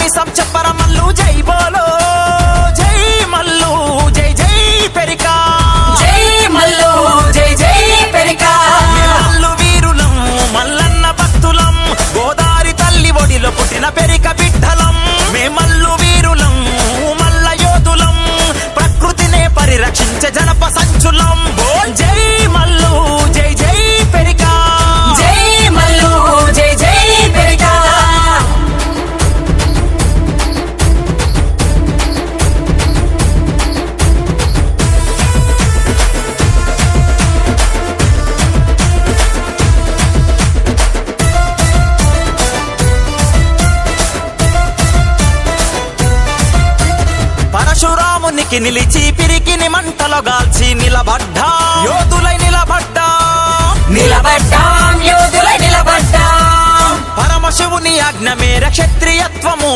మీసం చెప్పర మల్లు జై బోలో జై మల్లు జై జై పెరికా జై మల్లు జై జై పెరికా మల్లు వీరులం మల్లన్న భక్తులం గోదారి తల్లి ఒడిలో పుట్టిన పెరిక బిడ్డలం మే మల్లు వీరులం మల్ల యోధులం ప్రకృతినే పరిరక్షించే జనప సంచులం బోల్ జై మల్లు జై జై పెరికా జై మల్లు జై జై పెరికా పరశురామునికి నిలిచి పిరికిని మంటలో గాల్చి నిలబడ్డా యోధులై నిలబడ్డా నిలబడ్డాం యోధులై నిలబడ్డాం పరమశివుని ఆజ్ఞ మేర క్షత్రియత్వము